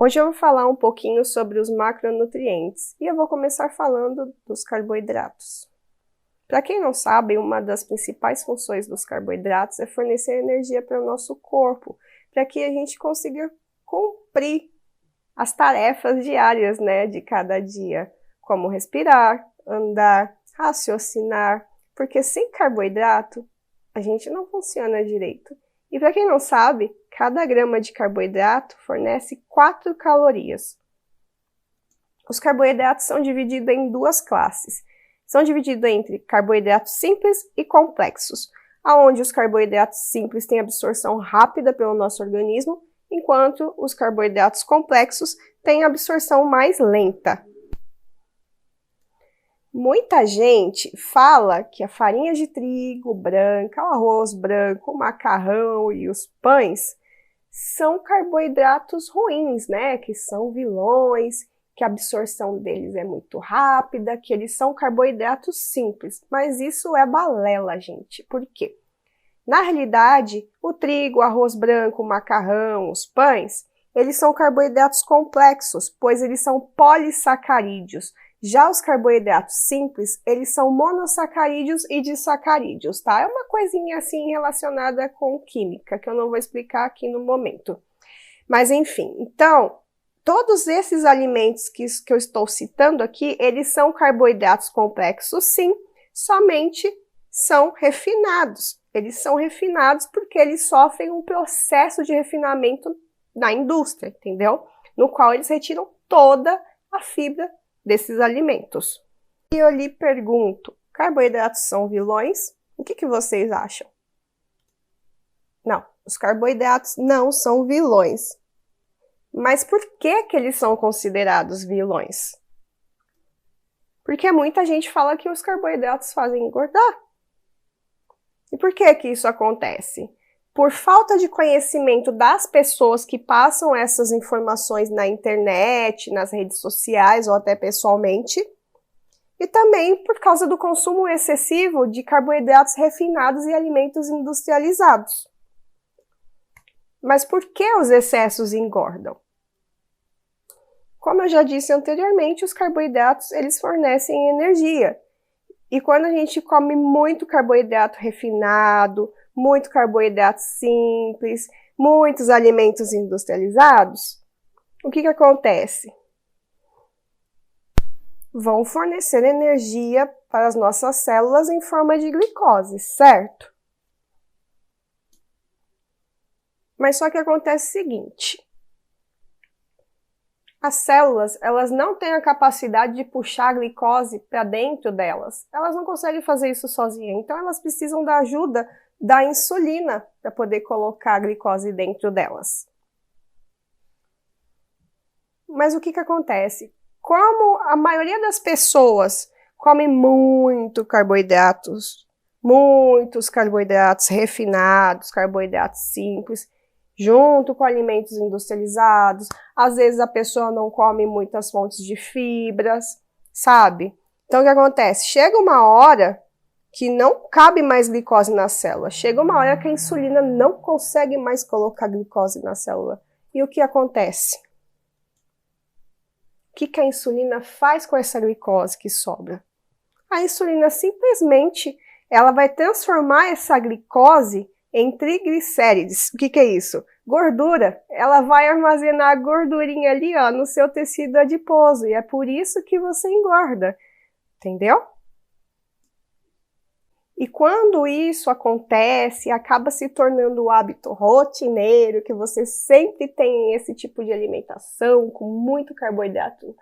Hoje eu vou falar um pouquinho sobre os macronutrientes e eu vou começar falando dos carboidratos. Para quem não sabe, uma das principais funções dos carboidratos é fornecer energia para o nosso corpo, para que a gente consiga cumprir as tarefas diárias, de cada dia, como respirar, andar, raciocinar, porque sem carboidrato a gente não funciona direito. E para quem não sabe, cada grama de carboidrato fornece 4 calorias. Os carboidratos são divididos em duas classes. São divididos entre carboidratos simples e complexos, onde os carboidratos simples têm absorção rápida pelo nosso organismo, enquanto os carboidratos complexos têm absorção mais lenta. Muita gente fala que a farinha de trigo branca, o arroz branco, o macarrão e os pães são carboidratos ruins, que são vilões, que a absorção deles é muito rápida, que eles são carboidratos simples. Mas isso é balela, gente. Por quê? Na realidade, o trigo, o arroz branco, o macarrão, os pães, eles são carboidratos complexos, pois eles são polissacarídeos. Já os carboidratos simples, eles são monossacarídeos e disacarídeos, tá? É uma coisinha assim relacionada com química, que eu não vou explicar aqui no momento. Mas enfim, então, todos esses alimentos que eu estou citando aqui, eles são carboidratos complexos, sim, somente são refinados. Eles são refinados porque eles sofrem um processo de refinamento na indústria, entendeu? No qual eles retiram toda a fibra desses alimentos. E eu lhe pergunto, carboidratos são vilões? O que vocês acham? Não, os carboidratos não são vilões. Mas por que eles são considerados vilões? Porque muita gente fala que os carboidratos fazem engordar. E por que isso acontece? Por falta de conhecimento das pessoas que passam essas informações na internet, nas redes sociais ou até pessoalmente, e também por causa do consumo excessivo de carboidratos refinados e alimentos industrializados. Mas por que os excessos engordam? Como eu já disse anteriormente, os carboidratos eles fornecem energia. E quando a gente come muito carboidrato refinado, muito carboidrato simples, muitos alimentos industrializados, o que acontece? Vão fornecer energia para as nossas células em forma de glicose, certo? Mas só que acontece o seguinte, as células, elas não têm a capacidade de puxar a glicose para dentro delas. Elas não conseguem fazer isso sozinhas, então elas precisam da ajuda da insulina para poder colocar a glicose dentro delas. Mas o que acontece? Como a maioria das pessoas come muitos carboidratos refinados, carboidratos simples, junto com alimentos industrializados, às vezes a pessoa não come muitas fontes de fibras, sabe? Então o que acontece? Chega uma hora que não cabe mais glicose na célula. Chega uma hora que a insulina não consegue mais colocar glicose na célula. E o que acontece? O que a insulina faz com essa glicose que sobra? A insulina simplesmente ela vai transformar essa glicose em triglicérides. O que é isso? Gordura. Ela vai armazenar a gordurinha ali, no seu tecido adiposo. E é por isso que você engorda. Entendeu? E quando isso acontece, acaba se tornando um hábito rotineiro, que você sempre tem esse tipo de alimentação, com muito carboidrato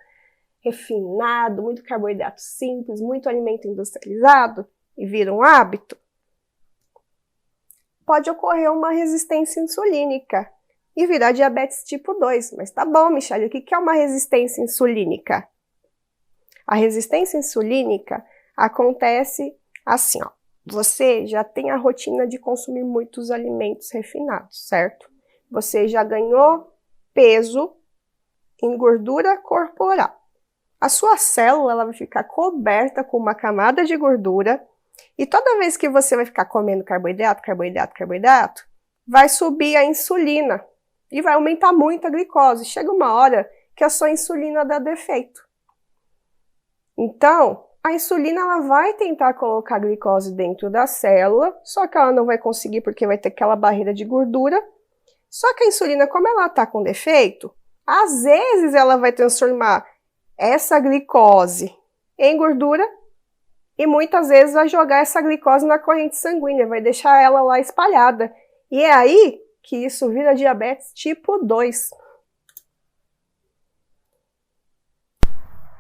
refinado, muito carboidrato simples, muito alimento industrializado, e vira um hábito, pode ocorrer uma resistência insulínica e virar diabetes tipo 2. Mas tá bom, Michele, o que é uma resistência insulínica? A resistência insulínica acontece assim, Você já tem a rotina de consumir muitos alimentos refinados, certo? Você já ganhou peso em gordura corporal. A sua célula ela vai ficar coberta com uma camada de gordura e toda vez que você vai ficar comendo carboidrato, vai subir a insulina. e vai aumentar muito a glicose. Chega uma hora que a sua insulina dá defeito. Então, a insulina ela vai tentar colocar a glicose dentro da célula, só que ela não vai conseguir porque vai ter aquela barreira de gordura. Só que a insulina, como ela está com defeito, às vezes ela vai transformar essa glicose em gordura e muitas vezes vai jogar essa glicose na corrente sanguínea, vai deixar ela lá espalhada. E é aí que isso vira diabetes tipo 2.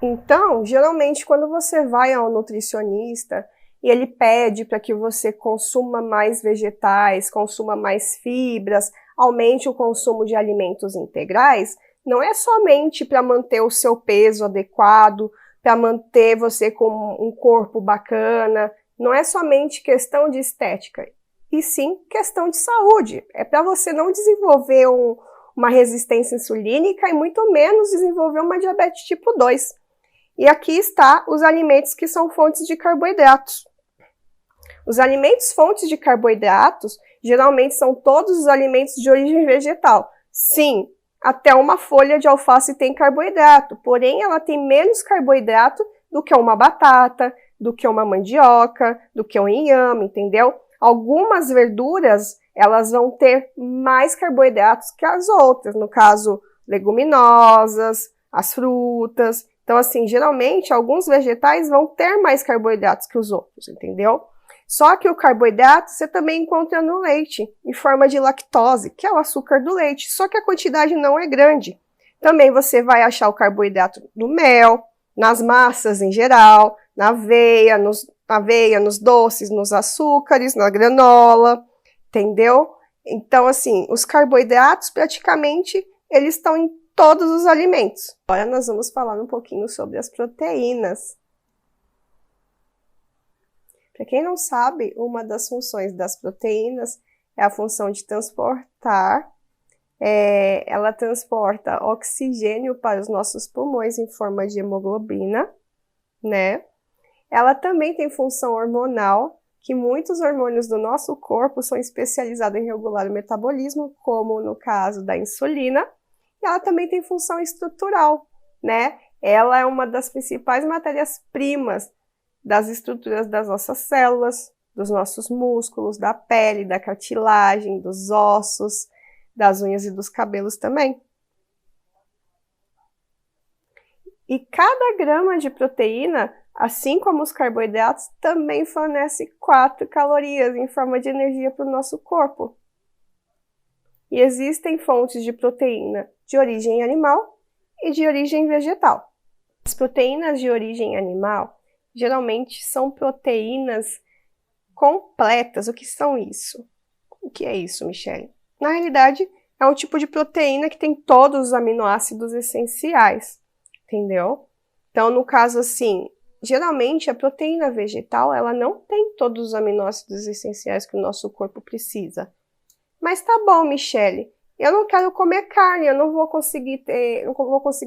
Então, geralmente, quando você vai ao nutricionista e ele pede para que você consuma mais vegetais, consuma mais fibras, aumente o consumo de alimentos integrais, não é somente para manter o seu peso adequado, para manter você com um corpo bacana, não é somente questão de estética, e sim questão de saúde. É para você não desenvolver uma resistência insulínica e muito menos desenvolver uma diabetes tipo 2. E aqui está os alimentos que são fontes de carboidratos. Os alimentos fontes de carboidratos geralmente são todos os alimentos de origem vegetal. Sim, até uma folha de alface tem carboidrato, porém ela tem menos carboidrato do que uma batata, do que uma mandioca, do que um inhame, entendeu? Algumas verduras, elas vão ter mais carboidratos que as outras, no caso, leguminosas, as frutas. Então, assim, geralmente, alguns vegetais vão ter mais carboidratos que os outros, entendeu? Só que o carboidrato você também encontra no leite, em forma de lactose, que é o açúcar do leite, só que a quantidade não é grande. Também você vai achar o carboidrato no mel, nas massas em geral, na aveia, nos doces, nos açúcares, na granola, entendeu? Então, assim, os carboidratos praticamente eles estão em todos os alimentos. Agora nós vamos falar um pouquinho sobre as proteínas. Para quem não sabe, uma das funções das proteínas é a função de transportar. Ela transporta oxigênio para os nossos pulmões em forma de hemoglobina, né? Ela também tem função hormonal, que muitos hormônios do nosso corpo são especializados em regular o metabolismo, como no caso da insulina. E ela também tem função estrutural, né? Ela é uma das principais matérias-primas das estruturas das nossas células, dos nossos músculos, da pele, da cartilagem, dos ossos, das unhas e dos cabelos também. E cada grama de proteína, assim como os carboidratos, também fornece 4 calorias em forma de energia para o nosso corpo. E existem fontes de proteína de origem animal e de origem vegetal. As proteínas de origem animal geralmente são proteínas completas. O que são isso? O que é isso, Michele? Na realidade, é um tipo de proteína que tem todos os aminoácidos essenciais, entendeu? Então, no caso assim, geralmente a proteína vegetal, ela não tem todos os aminoácidos essenciais que o nosso corpo precisa. Mas tá bom, Michele, eu não quero comer carne, eu não vou conseguir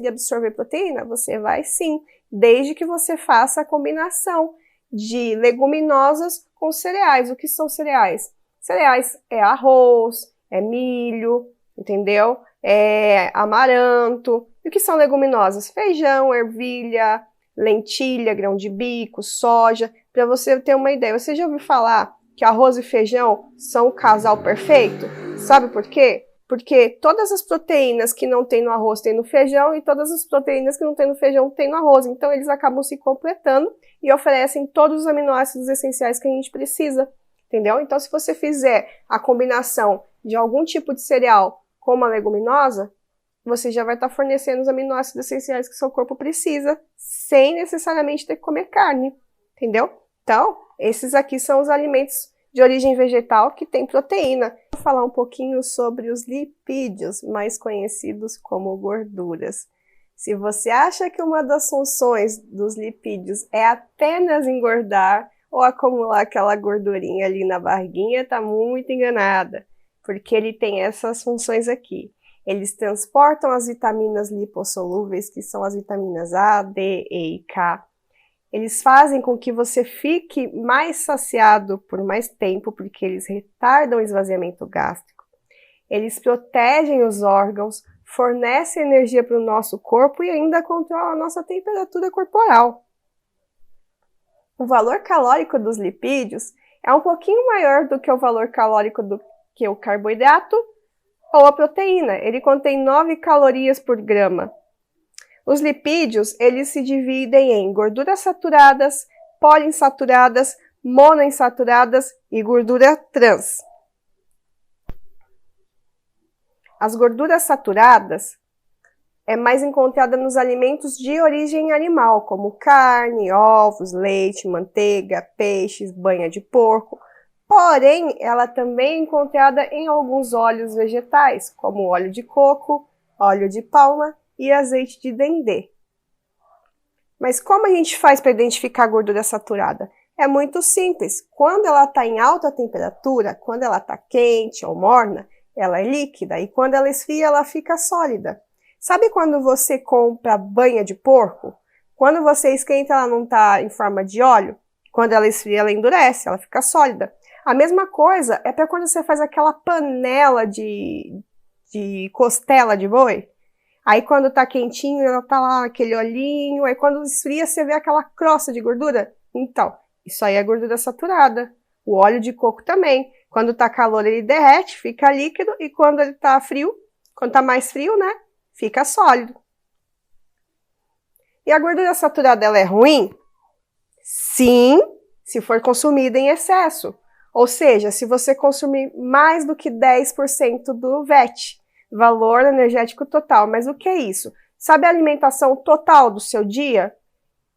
absorver proteína? Você vai sim, desde que você faça a combinação de leguminosas com cereais. O que são cereais? Cereais é arroz, é milho, entendeu? É amaranto. E o que são leguminosas? Feijão, ervilha, lentilha, grão de bico, soja. Para você ter uma ideia, você já ouviu falar que arroz e feijão são o casal perfeito? Sabe por quê? Porque todas as proteínas que não tem no arroz tem no feijão e todas as proteínas que não tem no feijão tem no arroz. Então, eles acabam se completando e oferecem todos os aminoácidos essenciais que a gente precisa, entendeu? Então, se você fizer a combinação de algum tipo de cereal com uma leguminosa, você já vai estar fornecendo os aminoácidos essenciais que seu corpo precisa, sem necessariamente ter que comer carne, entendeu? Então, esses aqui são os alimentos de origem vegetal que tem proteína. Vou falar um pouquinho sobre os lipídios, mais conhecidos como gorduras. Se você acha que uma das funções dos lipídios é apenas engordar ou acumular aquela gordurinha ali na barriguinha, está muito enganada, porque ele tem essas funções aqui. Eles transportam as vitaminas lipossolúveis, que são as vitaminas A, D, E e K. Eles fazem com que você fique mais saciado por mais tempo, porque eles retardam o esvaziamento gástrico. eles protegem os órgãos, fornecem energia para o nosso corpo e ainda controlam a nossa temperatura corporal. O valor calórico dos lipídios é um pouquinho maior do que o valor calórico do que o carboidrato ou a proteína. Ele contém 9 calorias por grama. Os lipídios, eles se dividem em gorduras saturadas, poliinsaturadas, monoinsaturadas e gordura trans. As gorduras saturadas é mais encontrada nos alimentos de origem animal, como carne, ovos, leite, manteiga, peixes, banha de porco. Porém, ela também é encontrada em alguns óleos vegetais, como óleo de coco, óleo de palma e azeite de dendê. Mas como a gente faz para identificar a gordura saturada? É muito simples. Quando ela está em alta temperatura, quando ela está quente ou morna, ela é líquida. E quando ela esfria, ela fica sólida. Sabe quando você compra banha de porco? Quando você esquenta, ela não está em forma de óleo? Quando ela esfria, ela endurece, ela fica sólida. A mesma coisa é para quando você faz aquela panela de costela de boi. Aí quando tá quentinho, ela tá lá aquele olhinho. Aí quando esfria, você vê aquela crosta de gordura. Então, isso aí é gordura saturada. O óleo de coco também. Quando tá calor, ele derrete, fica líquido. E quando ele tá frio, quando tá mais frio, né? Fica sólido. E a gordura saturada, ela é ruim? Sim, se for consumida em excesso. Ou seja, se você consumir mais do que 10% do VET, valor energético total. Mas o que é isso? Sabe a alimentação total do seu dia?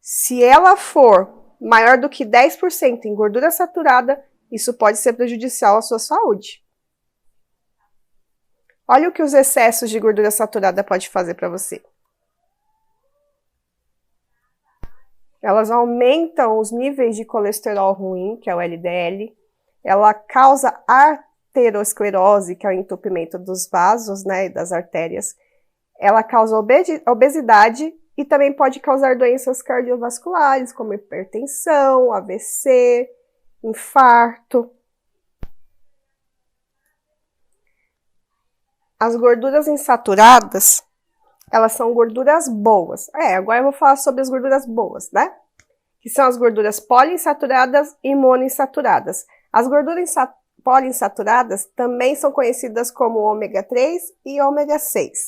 Se ela for maior do que 10% em gordura saturada, isso pode ser prejudicial à sua saúde. Olha o que os excessos de gordura saturada podem fazer para você. Elas aumentam os níveis de colesterol ruim, que é o LDL. Ela causa aterosclerose, que é o entupimento dos vasos, né, e das artérias. Ela causa obesidade e também pode causar doenças cardiovasculares, como hipertensão, AVC, infarto. As gorduras insaturadas, elas são gorduras boas. Agora eu vou falar sobre as gorduras boas, né? Que são as gorduras poliinsaturadas e monoinsaturadas. As gorduras poliinsaturadas também são conhecidas como ômega 3 e ômega 6.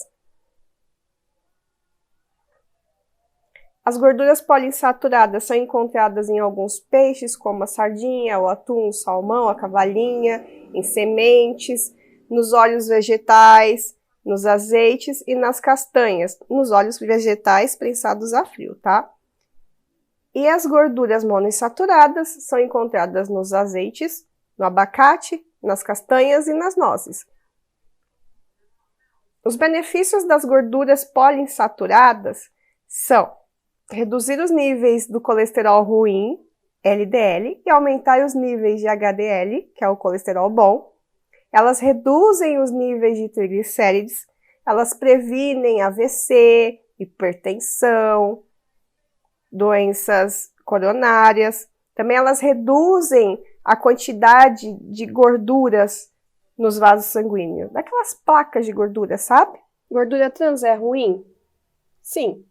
As gorduras poliinsaturadas são encontradas em alguns peixes, como a sardinha, o atum, o salmão, a cavalinha, em sementes, nos óleos vegetais, nos azeites e nas castanhas, nos óleos vegetais prensados a frio, tá? E as gorduras monoinsaturadas são encontradas nos azeites, no abacate, nas castanhas e nas nozes. Os benefícios das gorduras poliinsaturadas são reduzir os níveis do colesterol ruim, LDL, e aumentar os níveis de HDL, que é o colesterol bom. Elas reduzem os níveis de triglicérides, elas previnem AVC, hipertensão, doenças coronárias. Também elas reduzem a quantidade de gorduras nos vasos sanguíneos. Daquelas placas de gordura, sabe? Gordura trans é ruim? Sim.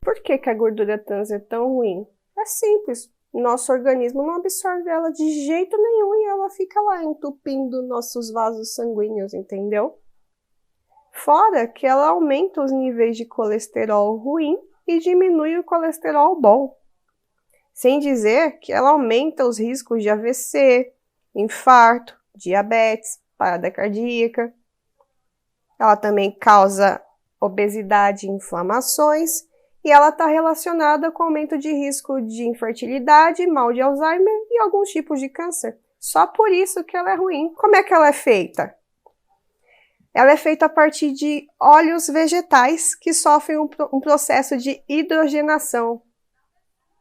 Por que a gordura trans é tão ruim? É simples. Nosso organismo não absorve ela de jeito nenhum e ela fica lá entupindo nossos vasos sanguíneos, entendeu? Fora que ela aumenta os níveis de colesterol ruim e diminui o colesterol bom. Sem dizer que ela aumenta os riscos de AVC, infarto, diabetes, parada cardíaca. Ela também causa obesidade e inflamações. E ela está relacionada com aumento de risco de infertilidade, mal de Alzheimer e alguns tipos de câncer. Só por isso que ela é ruim. Como é que ela é feita? Ela é feita a partir de óleos vegetais que sofrem um processo de hidrogenação,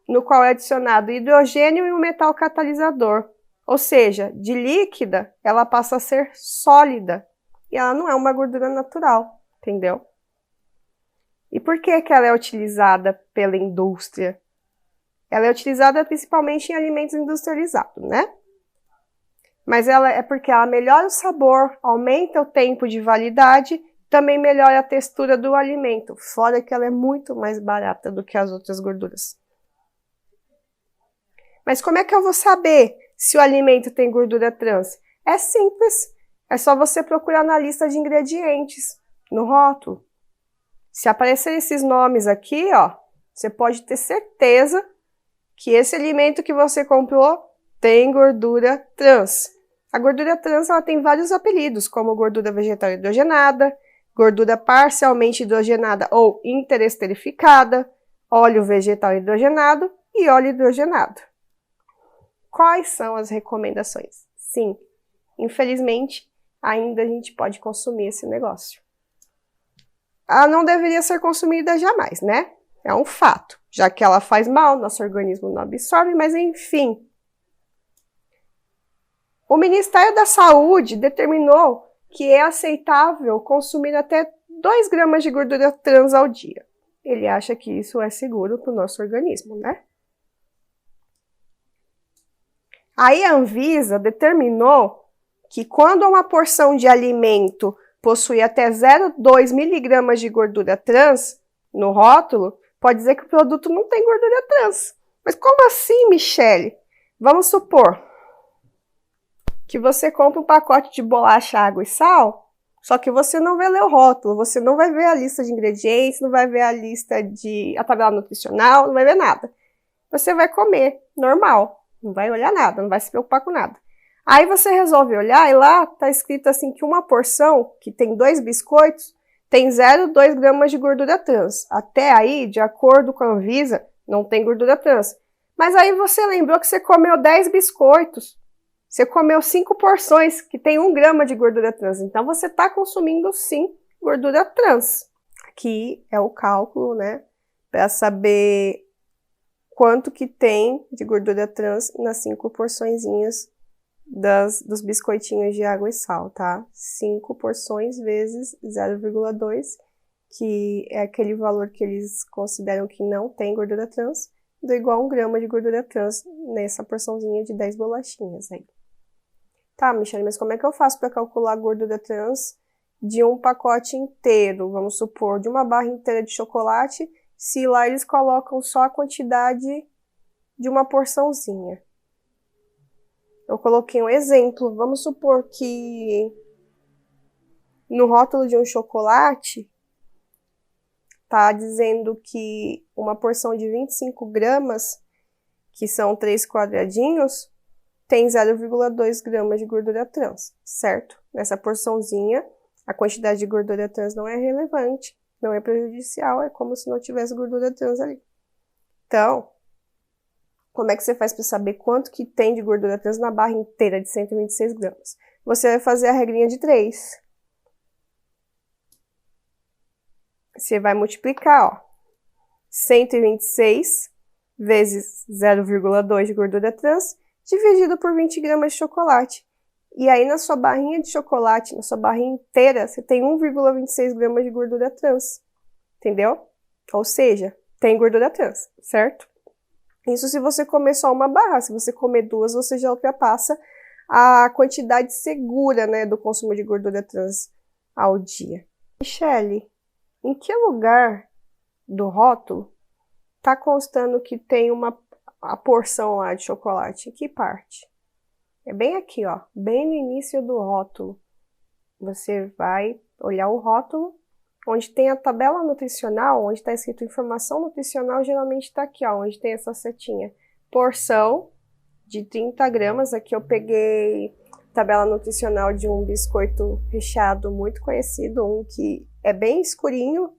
no qual é adicionado hidrogênio e um metal catalisador. Ou seja, de líquida, ela passa a ser sólida. E ela não é uma gordura natural, entendeu? E por que ela é utilizada pela indústria? Ela é utilizada principalmente em alimentos industrializados, né? Mas ela é porque ela melhora o sabor, aumenta o tempo de validade, também melhora a textura do alimento, fora que ela é muito mais barata do que as outras gorduras. Mas como é que eu vou saber se o alimento tem gordura trans? É simples, é só você procurar na lista de ingredientes, no rótulo. Se aparecer esses nomes aqui, ó, você pode ter certeza que esse alimento que você comprou tem gordura trans. A gordura trans ela tem vários apelidos, como gordura vegetal hidrogenada, gordura parcialmente hidrogenada ou interesterificada, óleo vegetal hidrogenado e óleo hidrogenado. Quais são as recomendações? Sim, infelizmente, ainda a gente pode consumir esse negócio. Ela não deveria ser consumida jamais, né? É um fato, já que ela faz mal, nosso organismo não absorve, mas enfim. O Ministério da Saúde determinou que é aceitável consumir até 2 gramas de gordura trans ao dia. Ele acha que isso é seguro para o nosso organismo, né? Aí a Anvisa determinou que quando uma porção de alimento possui até 0,2 miligramas de gordura trans no rótulo, pode dizer que o produto não tem gordura trans. Mas como assim, Michele? Vamos supor que você compra um pacote de bolacha, água e sal, só que você não vai ler o rótulo, você não vai ver a lista de ingredientes, não vai ver a tabela nutricional, não vai ver nada. Você vai comer, normal, não vai olhar nada, não vai se preocupar com nada. Aí você resolve olhar e lá tá escrito assim que uma porção, que tem 2 biscoitos, tem 0,2 gramas de gordura trans. Até aí, de acordo com a Anvisa, não tem gordura trans. Mas aí você lembrou que você comeu 10 biscoitos. Você comeu 5 porções, que tem 1 grama de gordura trans. Então, você está consumindo, sim, gordura trans. Aqui é o cálculo, né? Para saber quanto que tem de gordura trans nas 5 porçõezinhas dos biscoitinhos de água e sal, tá? 5 porções vezes 0,2, que é aquele valor que eles consideram que não tem gordura trans, dá igual a 1 grama de gordura trans nessa porçãozinha de 10 bolachinhas aí. Tá, Michele, mas como é que eu faço para calcular a gordura trans de um pacote inteiro? Vamos supor, de uma barra inteira de chocolate, se lá eles colocam só a quantidade de uma porçãozinha. Eu coloquei um exemplo. Vamos supor que no rótulo de um chocolate tá dizendo que uma porção de 25 gramas, que são 3 quadradinhos, tem 0,2 gramas de gordura trans, certo? Nessa porçãozinha, a quantidade de gordura trans não é relevante, não é prejudicial, é como se não tivesse gordura trans ali. Então, como é que você faz para saber quanto que tem de gordura trans na barra inteira de 126 gramas? Você vai fazer a regrinha de 3. Você vai multiplicar, ó, 126 vezes 0,2 de gordura trans, dividido por 20 gramas de chocolate. E aí, na sua barrinha de chocolate, na sua barrinha inteira, você tem 1,26 gramas de gordura trans. Entendeu? Ou seja, tem gordura trans, certo? Isso se você comer só uma barra. Se você comer 2, você já ultrapassa a quantidade segura, né, do consumo de gordura trans ao dia. Michele, em que lugar do rótulo tá constando que tem a porção lá de chocolate? Em que parte? É bem aqui, ó, bem no início do rótulo. Você vai olhar o rótulo, onde tem a tabela nutricional, onde está escrito informação nutricional, geralmente está aqui, ó, onde tem essa setinha. Porção de 30 gramas, aqui eu peguei tabela nutricional de um biscoito recheado muito conhecido, um que é bem escurinho,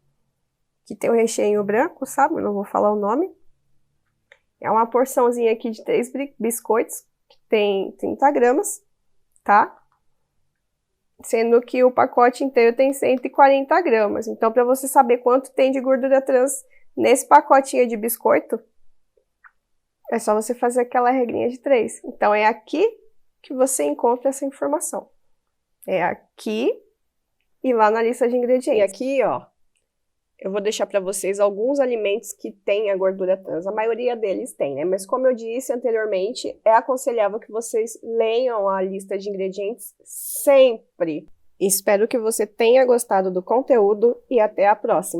que tem o recheio branco, sabe? Eu não vou falar o nome. É uma porçãozinha aqui de 3 biscoitos, que tem 30 gramas, tá? Sendo que o pacote inteiro tem 140 gramas. Então, para você saber quanto tem de gordura trans nesse pacotinho de biscoito, é só você fazer aquela regrinha de 3. Então, é aqui que você encontra essa informação. É aqui e lá na lista de ingredientes. E aqui, ó, Eu vou deixar para vocês alguns alimentos que têm a gordura trans. A maioria deles tem, né? Mas como eu disse anteriormente, é aconselhável que vocês leiam a lista de ingredientes sempre. Espero que você tenha gostado do conteúdo e até a próxima.